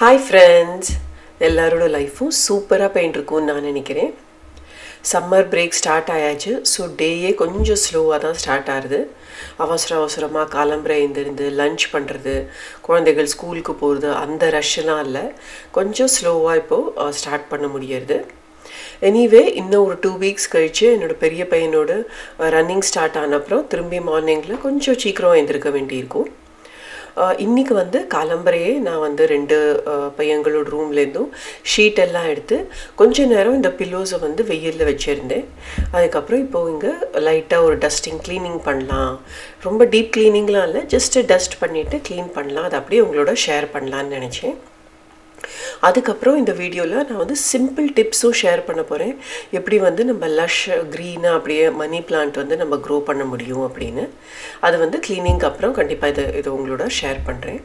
Hi friends, எல்லாரோட லைஃபும் சூப்பராக போயிட்டுருக்கும்னு நான் நினைக்கிறேன். சம்மர் பிரேக் ஸ்டார்ட் ஆயாச்சு. ஸோ டேயே கொஞ்சம் ஸ்லோவாக தான் ஸ்டார்ட் ஆகுது. அவசரமாக காலம்பரை எழுந்திருந்து லன்ச் பண்ணுறது, குழந்தைகள் ஸ்கூலுக்கு போகிறது, அந்த ரஷ்ஷெல்லாம் இல்லை. கொஞ்சம் ஸ்லோவாக இப்போது ஸ்டார்ட் பண்ண முடியறது. எனிவே இன்னும் ஒரு 2 வீக்ஸ் கழித்து என்னோடய பெரிய பையனோட ரன்னிங் ஸ்டார்ட் ஆன அப்புறம் திரும்பி மார்னிங்கில் கொஞ்சம் சீக்கிரம் எழுந்திருக்க வேண்டியிருக்கும். இன்றைக்கி காலம்பரையே நான் 2 பையங்களோட ரூம்லேருந்தும் ஷீட் எல்லாம் எடுத்து கொஞ்ச நேரம் இந்த பில்லோஸை வெயிலில் வச்சுருந்தேன். அதுக்கப்புறம் இப்போது இங்கே லைட்டாக ஒரு டஸ்டிங் க்ளீனிங் பண்ணலாம். ரொம்ப டீப் க்ளீனிங்லாம் இல்லை, ஜஸ்ட்டு டஸ்ட் பண்ணிவிட்டு க்ளீன் பண்ணலாம். அதை அப்படியே உங்களோட ஷேர் பண்ணலான்னு நினச்சேன். அதுக்கப்புறம் இந்த வீடியோவில் நான் சிம்பிள் டிப்ஸும் ஷேர் பண்ண போகிறேன். எப்படி நம்ம லஷ் க்ரீனாக அப்படியே மணி பிளான்ட் நம்ம க்ரோ பண்ண முடியும் அப்படின்னு. அது க்ளீனிங்க்கு அப்புறம் கண்டிப்பாக இதை உங்களோட ஷேர் பண்ணுறேன்.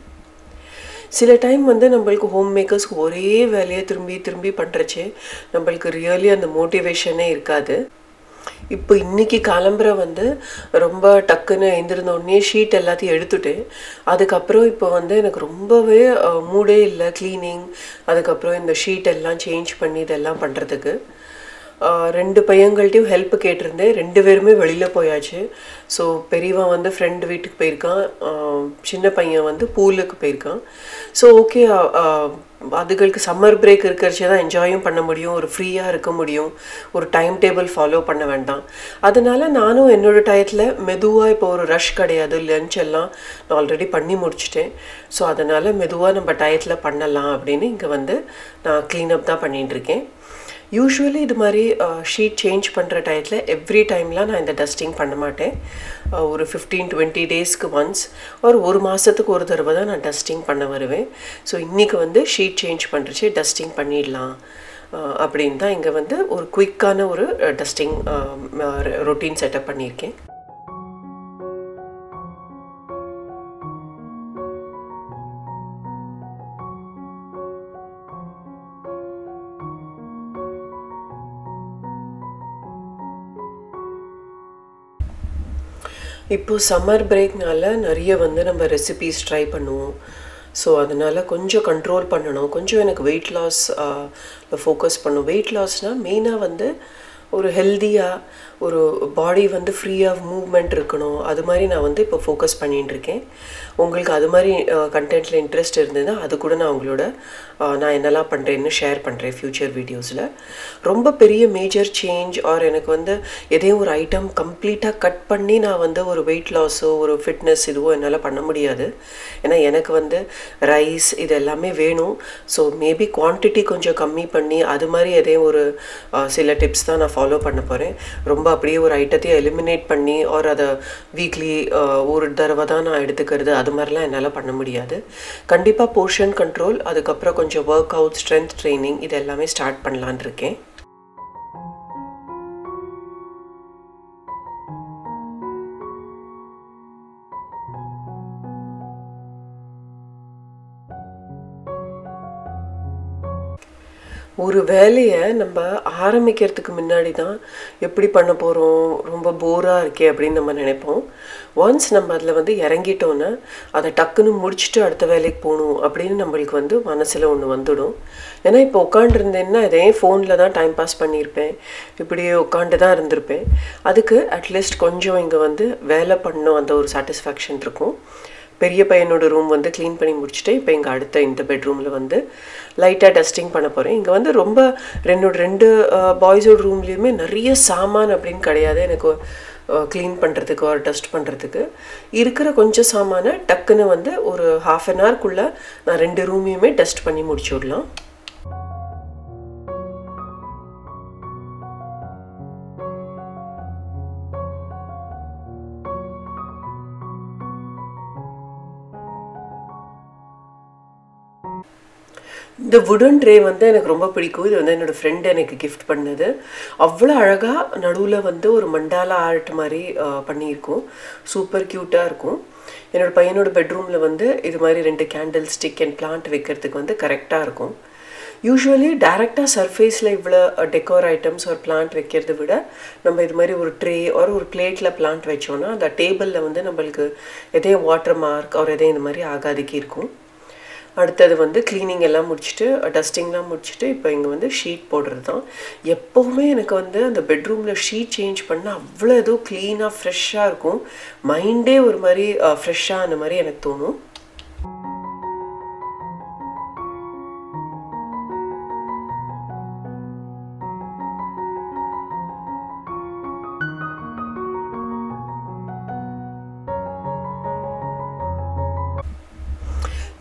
சில டைம் நம்மளுக்கு ஹோம் மேக்கர்ஸ்க்கு ஒரே வேலையை திரும்பி திரும்பி பண்ணுறச்சே நம்மளுக்கு ரியலி அந்த மோட்டிவேஷனே இருக்காது. இப்போ இன்றைக்கி காலம்பரை ரொம்ப டக்குன்னு எழுந்திருந்தோடனே ஷீட் எல்லாத்தையும் எடுத்துட்டேன். அதுக்கப்புறம் இப்போ எனக்கு ரொம்பவே மூடே இல்லை க்ளீனிங், அதுக்கப்புறம் இந்த ஷீட் எல்லாம் சேஞ்ச் பண்ணி இதெல்லாம் பண்ணுறதுக்கு. 2 பையங்கள்ட்டையும் ஹெல்ப் கேட்டிருந்தேன். 2 பேருமே வெளியில் போயாச்சு. ஸோ பெரியவன் ஃப்ரெண்டு வீட்டுக்கு போயிருக்கான், சின்ன பையன் பூலுக்கு போயிருக்கான். ஸோ ஓகே, அதுகளுக்கு சம்மர் பிரேக் இருக்கிறச்சே தான் என்ஜாயும் பண்ண முடியும், ஒரு ஃப்ரீயாக இருக்க முடியும், ஒரு டைம் டேபிள் ஃபாலோ பண்ண வேண்டாம். அதனால நானும் என்னோடய டயத்தில் மெதுவாக இப்போ ஒரு ரஷ் கிடையாது, லன்ச் எல்லாம் நான் ஆல்ரெடி பண்ணி முடிச்சிட்டேன். ஸோ அதனால் மெதுவாக நம்ம டயத்தில் பண்ணலாம் அப்படின்னு இங்கே நான் க்ளீனப் தான் பண்ணிகிட்டுருக்கேன். யூஸ்வலி இது மாதிரி ஷீட் சேஞ்ச் பண்ணுற டயத்தில் எவ்ரி டைம்லாம் நான் இந்த டஸ்டிங் பண்ண மாட்டேன். ஒரு 15-20 டேஸ்க்கு ஒன்ஸ் ஒரு மாதத்துக்கு ஒரு தடவை தான் நான் டஸ்டிங் பண்ண வருவேன். ஸோ இன்றைக்கி ஷீட் சேஞ்ச் பண்ணுறச்சே டஸ்டிங் பண்ணிடலாம் அப்படின்னு தான் இங்கே ஒரு குயிக்கான ஒரு டஸ்டிங் ரொட்டீன் செட்டப் பண்ணியிருக்கேன். இப்போது சம்மர் பிரேக்னால நிறைய நம்ம ரெசிபீஸ் ட்ரை பண்ணுவோம். ஸோ அதனால் கொஞ்சம் கண்ட்ரோல் பண்ணணும். கொஞ்சம் எனக்கு வெயிட் லாஸ் ஃபோக்கஸ் பண்ணும். வெயிட் லாஸ்னால் மெயினாக ஒரு ஹெல்த்தியாக ஒரு பாடி ஃப்ரீயாக மூவ்மெண்ட் இருக்கணும். அது மாதிரி நான் இப்போ ஃபோக்கஸ் பண்ணிகிட்டுருக்கேன். உங்களுக்கு அது மாதிரி கண்டென்ட்டில் இன்ட்ரெஸ்ட் இருந்ததுன்னா அது கூட நான் உங்களோட நான் என்னெல்லாம் பண்ணுறேன்னு ஷேர் பண்ணுறேன் ஃப்யூச்சர் வீடியோஸில். ரொம்ப பெரிய மேஜர் சேஞ்ச் ஆர் எனக்கு எதையும் ஒரு ஐட்டம் கம்ப்ளீட்டாக கட் பண்ணி நான் ஒரு வெயிட் லாஸோ ஒரு ஃபிட்னஸ் இதுவோ என்னால் பண்ண முடியாது. ஏன்னா எனக்கு ரைஸ் இது எல்லாமே வேணும். ஸோ மேபி குவான்டிட்டி கொஞ்சம் கம்மி பண்ணி அது மாதிரி எதையும் ஒரு சில டிப்ஸ் தான் நான் ஃபாலோ பண்ண போகிறேன். ரொம்ப அப்படியே ஒரு ஐட்டத்தையும் எலிமினேட் பண்ணி ஆர் அதை வீக்லி ஒரு தடவை தான் நான் எடுத்துக்கிறது அது மாதிரிலாம் என்னால் பண்ண முடியாது. கண்டிப்பாக போர்ஷன் கண்ட்ரோல், அதுக்கப்புறம் கொஞ்சம் ஒர்க் அவுட், ஸ்ட்ரென்த் ட்ரைனிங் இது எல்லாமே ஸ்டார்ட் பண்ணலான்னு இருக்கேன். ஒரு வேலையை நம்ம ஆரம்பிக்கிறதுக்கு முன்னாடி தான் எப்படி பண்ண போகிறோம், ரொம்ப போராக இருக்கே அப்படின்னு நம்ம நினைப்போம். ஒன்ஸ் நம்ம அதில் இறங்கிட்டோன்னா அதை டக்குன்னு முடிச்சுட்டு அடுத்த வேலைக்கு போகணும் அப்படின்னு நம்மளுக்கு மனசில் ஒன்று வந்துடும். ஏன்னா இப்போ உட்காண்டிருந்தேன்னா இதே ஃபோனில் தான் டைம் பாஸ் பண்ணியிருப்பேன், இப்படியே உட்காண்டு தான் இருந்திருப்பேன். அதுக்கு அட்லீஸ்ட் கொஞ்சம் இங்கே வேலை பண்ணணும், அந்த ஒரு சாட்டிஸ்ஃபேக்ஷன் இருக்கும். பெரிய பையனோட ரூம் க்ளீன் பண்ணி முடிச்சுட்டு இப்போ இங்கே அடுத்த இந்த பெட்ரூமில் லைட்டாக டஸ்டிங் பண்ண போகிறேன். இங்கே ரொம்ப 2 பாய்ஸோட ரூம்லேயுமே நிறைய சாமான் அப்படின்னு கிடையாது. எனக்கு க்ளீன் பண்ணுறதுக்கு ஒரு டஸ்ட் பண்ணுறதுக்கு இருக்கிற கொஞ்சம் சாமானை டக்குன்னு ஒரு ½ an hourக்குள்ளே நான் 2 ரூமையுமே டஸ்ட் பண்ணி முடிச்சு விடலாம். இந்த வுடன் ட்ரே எனக்கு ரொம்ப பிடிக்கும். இது என்னோடய ஃப்ரெண்டு எனக்கு கிஃப்ட் பண்ணது. அவ்வளோ அழகாக நடுவில் ஒரு மண்டாலா ஆர்ட் மாதிரி பண்ணியிருக்கோம். சூப்பர் க்யூட்டாக இருக்கும். என்னோடய பையனோட பெட்ரூமில் இது மாதிரி 2 கேண்டில் ஸ்டிக் அண்ட் பிளான்ட் வைக்கிறதுக்கு கரெக்டாக இருக்கும். யூஸ்வலி டைரெக்டாக சர்ஃபேஸில் இவ்வளோ டெக்கோர் ஐட்டம்ஸ் ஒரு பிளான்ட் வைக்கிறத விட நம்ம இது மாதிரி ஒரு ட்ரே ஒரு பிளேட்டில் பிளான்ட் வச்சோன்னா அந்த டேபிளில் நம்மளுக்கு எதையும் வாட்டர் மார்க் ஒரு எதையும் இந்த மாதிரி ஆகாதிக்கு இருக்கும். அடுத்தது வந்து க்ளீனிங் எல்லாம் முடிச்சுட்டு டஸ்டிங்லாம் முடிச்சுட்டு இப்போ இங்கே வந்து ஷீட் போடுறது தான். எப்போவுமே எனக்கு வந்து அந்த பெட்ரூமில் ஷீட் சேஞ்ச் பண்ணால் அவ்வளோ ஏதோ க்ளீனாக ஃப்ரெஷ்ஷாக இருக்கும். மைண்டே ஒரு மாதிரி ஃப்ரெஷ்ஷாக அந்த மாதிரி எனக்கு தோணும்.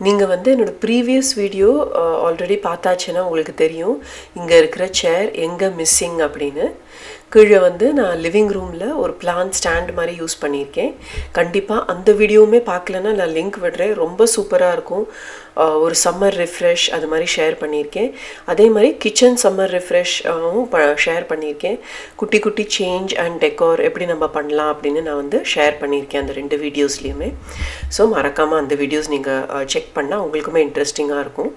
நீங்கள் வந்து என்னோடய ப்ரீவியஸ் வீடியோ ஆல்ரெடி பார்த்தாச்சுன்னா உங்களுக்கு தெரியும் இங்கே இருக்கிற சேர் எங்கே மிஸ்ஸிங் அப்படின்னு. கீழே வந்து நான் லிவிங் ரூமில் ஒரு பிளான் ஸ்டாண்ட் மாதிரி யூஸ் பண்ணியிருக்கேன். கண்டிப்பாக அந்த வீடியோவுமே பார்க்கலன்னா நான் லிங்க் விடுறேன். ரொம்ப சூப்பராக இருக்கும். ஒரு சம்மர் ரிஃப்ரெஷ் அது மாதிரி ஷேர் பண்ணியிருக்கேன். அதே மாதிரி கிச்சன் சம்மர் ரிஃப்ரெஷ்வும் ஷேர் பண்ணியிருக்கேன். குட்டி குட்டி சேஞ்ச் அண்ட் டெக்கோர் எப்படி நம்ம பண்ணலாம் அப்படின்னு நான் வந்து ஷேர் பண்ணியிருக்கேன் அந்த 2 வீடியோஸ்லேயுமே. ஸோ மறக்காமல் அந்த வீடியோஸ் நீங்கள் செக் பண்ணால் உங்களுக்குமே இன்ட்ரெஸ்டிங்காக இருக்கும்.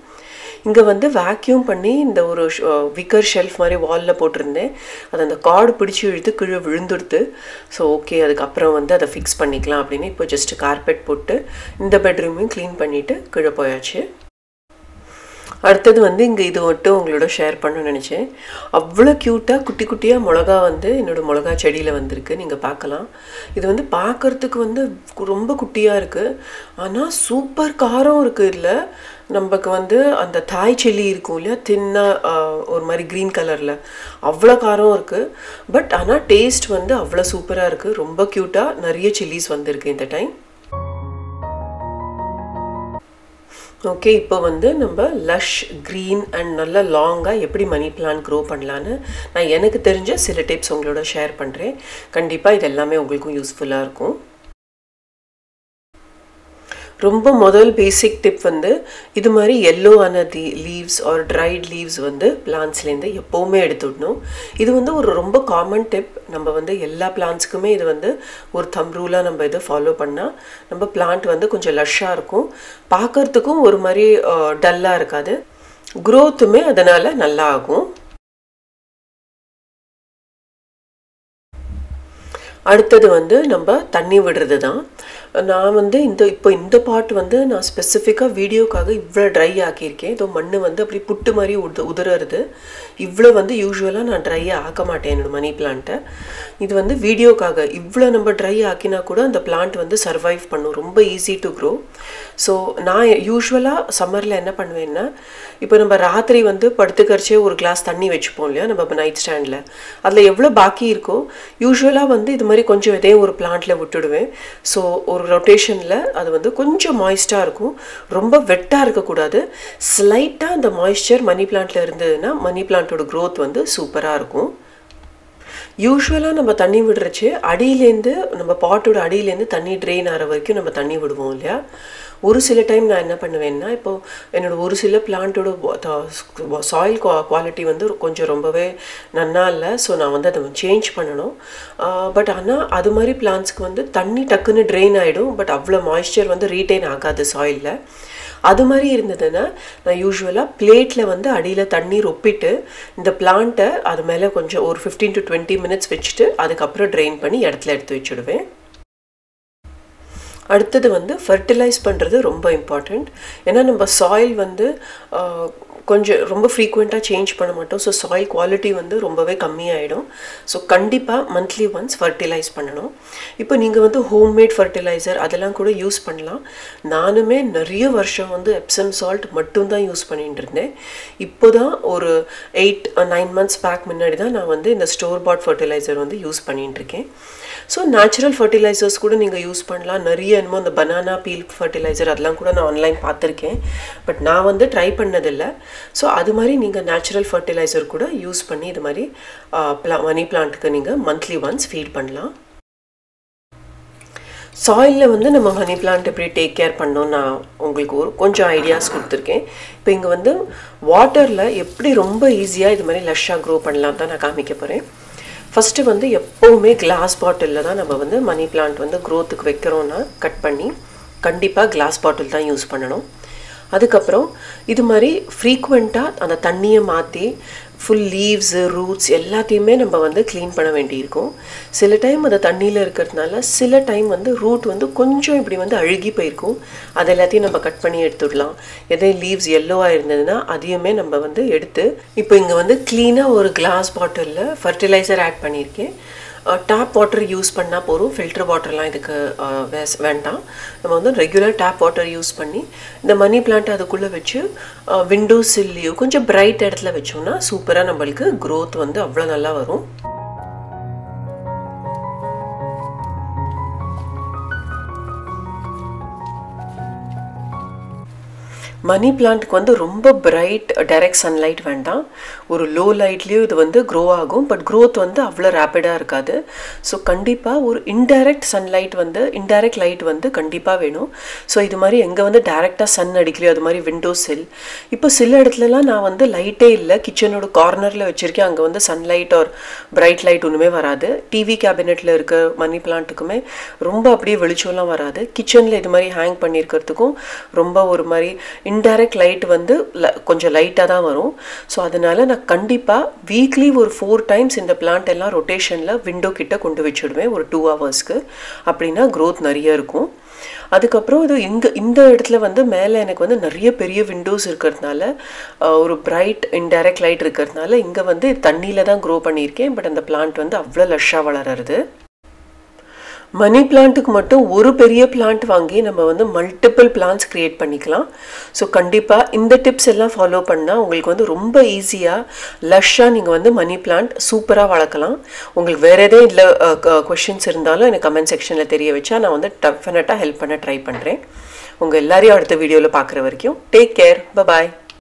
இங்கே வந்து வேக்யூம் பண்ணி இந்த ஒரு விக்கர் ஷெல்ஃப் மாதிரி வாலில் போட்டிருந்தேன். அது அந்த கார்டு பிடிச்சி இழுத்து கீழே விழுந்துடுது. ஸோ ஓகே, அதுக்கப்புறம் வந்து அதை ஃபிக்ஸ் பண்ணிக்கலாம் அப்படின்னு இப்போ ஜஸ்ட்டு கார்பெட் போட்டு இந்த பெட்ரூமையும் க்ளீன் பண்ணிவிட்டு கீழே போயாச்சு. அடுத்தது வந்து இங்கே இது மட்டும் உங்களோட ஷேர் பண்ணணும்னு நினச்சேன். அவ்வளோ க்யூட்டாக குட்டி குட்டியாக மிளகா வந்து என்னோடய மிளகா செடியில் வந்திருக்கு. நீங்கள் பார்க்கலாம். இது வந்து பார்க்குறதுக்கு வந்து ரொம்ப குட்டியாக இருக்குது. ஆனால் சூப்பர் காரம் இருக்குது. இதில் நமக்கு வந்து அந்த தாய் சில்லி இருக்கும் இல்லையா, தின்னாக ஒரு மாதிரி க்ரீன் கலரில், அவ்வளோ காரம் இருக்குது. பட் ஆனால் டேஸ்ட் வந்து அவ்வளோ சூப்பராக இருக்குது. ரொம்ப க்யூட்டாக நிறைய சில்லிஸ் வந்திருக்கு இந்த டைம். ஓகே, இப்போ வந்து நம்ம லஷ் க்ரீன் அண்ட் நல்லா லாங்காக எப்படி மணி பிளான்ட் க்ரோ பண்ணலான்னு நான் எனக்கு தெரிஞ்ச சில டிப்ஸ் உங்களோட ஷேர் பண்ணுறேன். கண்டிப்பாக இது எல்லாமே உங்களுக்கும் யூஸ்ஃபுல்லாக இருக்கும். ரொம்ப முதல் பேசிக் டிப் வந்து இது மாதிரி எல்லோ ஆன லீவ்ஸ் ஆர் ட்ரைட் லீவ்ஸ் வந்து பிளான்ட்ஸ்லேருந்து எப்போவுமே எடுத்துடணும். இது வந்து ஒரு ரொம்ப காமன் டிப். நம்ம வந்து எல்லா பிளான்ட்ஸுக்குமே இது வந்து ஒரு தம் ரூலாக நம்ம இதை ஃபாலோ பண்ணால் நம்ம பிளான்ட் வந்து கொஞ்சம் லஷ்ஷாக இருக்கும். பார்க்குறதுக்கும் ஒரு மாதிரி டல்லாக இருக்காது. க்ரோத்துமே அதனால் நல்லா ஆகும். அடுத்தது வந்து நம்ம தண்ணி விடுறது தான். நான் வந்து இந்த பாட் வந்து நான் ஸ்பெசிஃபிக்காக வீடியோக்காக இவ்வளோ ட்ரை ஆக்கியிருக்கேன். இதோ மண் வந்து அப்படி புட்டு மாதிரி உதிரறது. இவ்வளோ வந்து யூஸ்வலாக நான் ட்ரை ஆக்க மாட்டேன் என்னோடய மணி பிளான்ட்டை. இது வந்து வீடியோக்காக இவ்வளோ நம்ம ட்ரை ஆக்கினா கூட அந்த பிளான்ட் வந்து சர்வைவ் பண்ணும். ரொம்ப ஈஸி டு க்ரோ. ஸோ நான் யூஸ்வலாக சம்மரில் என்ன பண்ணுவேன்னா, இப்போ நம்ம ராத்திரி வந்து படுத்துக்கரிச்சே ஒரு கிளாஸ் தண்ணி வச்சுப்போம் இல்லையா நம்ம நைட் ஸ்டாண்டில். அதில் எவ்வளோ பாக்கி இருக்கோ யூஸ்வலாக வந்து இது மாதிரி கொஞ்சம் இதே ஒரு பிளான்ட்டில் விட்டுடுவேன். ஸோ ஒரு ரொட்டேஷனில் அது வந்து கொஞ்சம் மாய்ஸ்டாக இருக்கும். ரொம்ப வெட்டாக இருக்கக்கூடாது. ஸ்லைட்டாக அந்த மாய்ஸ்சர் மணி பிளான்ட்டில் இருந்ததுன்னா மணி பிளான்ட்டோட க்ரோத் வந்து சூப்பராக இருக்கும். யூஸ்வலாக நம்ம தண்ணி விடுறச்சு அடியிலேருந்து நம்ம பாட்டோட அடியிலேருந்து தண்ணி ட்ரெயின் ஆகிற வரைக்கும் நம்ம தண்ணி விடுவோம் இல்லையா. ஒரு சில டைம் நான் என்ன பண்ணுவேன்னா, இப்போது என்னோடய ஒரு சில பிளான்ட்டோட சாயில் குவாலிட்டி வந்து கொஞ்சம் ரொம்பவே நன்னா இல்லை. ஸோ நான் வந்து அதை சேஞ்ச் பண்ணணும். பட் ஆனால் அது மாதிரி பிளான்ட்ஸ்க்கு வந்து தண்ணி டக்குன்னு ட்ரெயின் ஆகிடும். பட் அவ்வளோ மாய்ஸ்சர் வந்து ரீட்டைன் ஆகாது சாயிலில். அது மாதிரி இருந்ததுன்னா நான் யூஸ்வலாக பிளேட்டில் வந்து அடியில் தண்ணீர் ஒப்பிட்டு இந்த பிளான்ட்டை அது மேலே கொஞ்சம் ஒரு 15 to 20 minutes வச்சுட்டு அதுக்கப்புறம் ட்ரெயின் பண்ணி இடத்துல எடுத்து வச்சுடுவேன். அடுத்தது வந்து ஃபர்டிலைஸ் பண்ணுறது ரொம்ப இம்பார்ட்டண்ட். ஏன்னா நம்ம சாயில் வந்து கொஞ்சம் ரொம்ப ஃப்ரீக்வெண்ட்டாக சேஞ்ச் பண்ண மாட்டோம். ஸோ சாயில் குவாலிட்டி வந்து ரொம்பவே கம்மியாயிடும். ஸோ கண்டிப்பாக மந்த்லி ஒன்ஸ் ஃபர்டிலைஸ் பண்ணணும். இப்போ நீங்கள் வந்து ஹோம்மேட் ஃபர்டிலைசர் அதெல்லாம் கூட யூஸ் பண்ணலாம். நானுமே நிறைய வருஷம் வந்து எப்சம் சால்ட் மட்டும்தான் யூஸ் பண்ணிட்டு இருந்தேன். இப்போ தான் ஒரு 8-9 months பேக் முன்னாடி தான் நான் வந்து இந்த ஸ்டோர் பாட் ஃபர்டிலைசர் வந்து யூஸ் பண்ணிட்டு இருக்கேன். ஸோ நேச்சுரல் ஃபர்டிலைசர்ஸ் கூட நீங்கள் யூஸ் பண்ணலாம். நிறைய என்னமோ இந்த பனானா பீல் ஃபர்டிலைசர் அதெல்லாம் கூட நான் ஆன்லைன் பார்த்துருக்கேன். பட் நான் வந்து ட்ரை பண்ணதில்லை. ஸோ அது மாதிரி நீங்கள் நேச்சுரல் ஃபர்டிலைசர் கூட யூஸ் பண்ணி இது மாதிரி மணி பிளான்ட்டுக்கு நீங்கள் மந்த்லி ஒன்ஸ் ஃபீட் பண்ணலாம். சாயிலில் வந்து நம்ம மணி பிளான்ட் எப்படி டேக் கேர் பண்ணோம் நான் உங்களுக்கு கொஞ்சம் ஐடியாஸ் கொடுத்துருக்கேன். இப்போ இங்கே வந்து வாட்டரில் எப்படி ரொம்ப ஈஸியாக இது மாதிரி லஷ்ஷாக க்ரோ பண்ணலாம் தான் நான் காமிக்க போகிறேன். ஃபஸ்ட்டு வந்து எப்போவுமே கிளாஸ் பாட்டிலில் தான் நம்ம வந்து மணி பிளான்ட் வந்து க்ரோத்துக்கு வைக்கிறோன்னா கட் பண்ணி கண்டிப்பாக கிளாஸ் பாட்டில் தான் யூஸ் பண்ணணும். அதுக்கப்புறம் இது மாதிரி ஃப்ரீக்வெண்ட்டாக அந்த தண்ணியை மாற்றி ஃபுல் லீவ்ஸு ரூட்ஸ் எல்லாத்தையுமே நம்ம வந்து க்ளீன் பண்ண வேண்டியிருக்கும். சில டைம் அது தண்ணியில் இருக்கிறதுனால சில டைம் வந்து ரூட் வந்து கொஞ்சம் இப்படி வந்து அழுகி போயிருக்கும். அது எல்லாத்தையும் நம்ம கட் பண்ணி எடுத்துடலாம். எதே லீவ்ஸ் எல்லோவாக இருந்ததுன்னா அதையுமே நம்ம வந்து எடுத்து இப்போ இங்கே வந்து க்ளீனாக ஒரு கிளாஸ் பாட்டிலில் ஃபர்டிலைசர் ஆட் பண்ணியிருக்கேன். டேப் வாட்டர் யூஸ் பண்ணால் போதும், ஃபில்டர் வாட்டர்லாம் இதுக்கு வேண்டாம். நம்ம வந்து ரெகுலர் டேப் வாட்டர் யூஸ் பண்ணி இந்த மணி பிளான்ட் அதுக்குள்ளே வச்சு விண்டோ சில்லையோ கொஞ்சம் பிரைட் இடத்துல வச்சோம்னா சூப்பராக நம்மளுக்கு க்ரோத் வந்து அவ்வளோ நல்லா வரும். மணி பிளான்ட்டுக்கு வந்து ரொம்ப பிரைட் டைரக்ட் சன்லைட் வேண்டாம். ஒரு லோ லைட்லேயும் இது வந்து க்ரோ ஆகும். பட் க்ரோத் வந்து அவ்வளோ ரேப்பிடாக இருக்காது. ஸோ கண்டிப்பாக ஒரு இன்டைரக்ட் சன்லைட் வந்து இன்டைரக்ட் லைட் வந்து கண்டிப்பாக வேணும். ஸோ இது மாதிரி எங்கே வந்து டைரெக்டாக சன் அடிக்கலையோ அது மாதிரி விண்டோ சில். இப்போ சில இடத்துலலாம் நான் வந்து லைட்டே இல்லை, கிச்சனோட கார்னரில் வச்சுருக்கேன், அங்கே வந்து சன்லைட் ஆர் பிரைட் லைட் ஒன்றுமே வராது. டிவி கேபினெட்டில் இருக்க மணி பிளான்ட்டுக்குமே ரொம்ப அப்படியே வெளிச்சம்லாம் வராது. கிச்சனில் இது மாதிரி ஹேங் பண்ணியிருக்கிறதுக்கும் ரொம்ப ஒரு மாதிரி இன்டைரக்ட் லைட் வந்து கொஞ்சம் லைட்டாக தான் வரும். ஸோ அதனால நான் கண்டிப்பாக வீக்லி ஒரு 4 டைம்ஸ் இந்த பிளான்ட் எல்லாம் ரொட்டேஷனில் விண்டோ கிட்ட கொண்டு வச்சுடுவேன் ஒரு 2 ஹவர்ஸ்க்கு. அப்படின்னா க்ரோத் நிறைய இருக்கும். அதுக்கப்புறம் இது இந்த இடத்துல வந்து மேலே எனக்கு வந்து நிறைய பெரிய விண்டோஸ் இருக்கிறதுனால ஒரு பிரைட் இன்டைரக்ட் லைட் இருக்கிறதுனால இங்கே வந்து தண்ணியில் தான் க்ரோ பண்ணியிருக்கேன். பட் அந்த பிளான்ட் வந்து அவ்வளோ லஷ்ஷாக வளருது. மணி பிளான்ட்டுக்கு மட்டும் ஒரு பெரிய பிளான்ட் வாங்கி நம்ம வந்து மல்டிபிள் பிளான்ட்ஸ் க்ரியேட் பண்ணிக்கலாம். ஸோ கண்டிப்பாக இந்த டிப்ஸ் எல்லாம் ஃபாலோ பண்ணால் உங்களுக்கு வந்து ரொம்ப ஈஸியாக லஷ்ஷாக நீங்கள் வந்து மணி பிளான்ட் சூப்பராக வளர்க்கலாம். உங்களுக்கு வேறு எதே இல்லை கொஷின்ஸ் இருந்தாலும் எனக்கு கமெண்ட் செக்ஷனில் தெரிய வச்சா நான் வந்து டெஃபினட்டாக ஹெல்ப் பண்ண ட்ரை பண்ணுறேன். உங்கள் எல்லாரையும் அடுத்த வீடியோவில் பார்க்குற வரைக்கும் டேக் கேர், பாய்.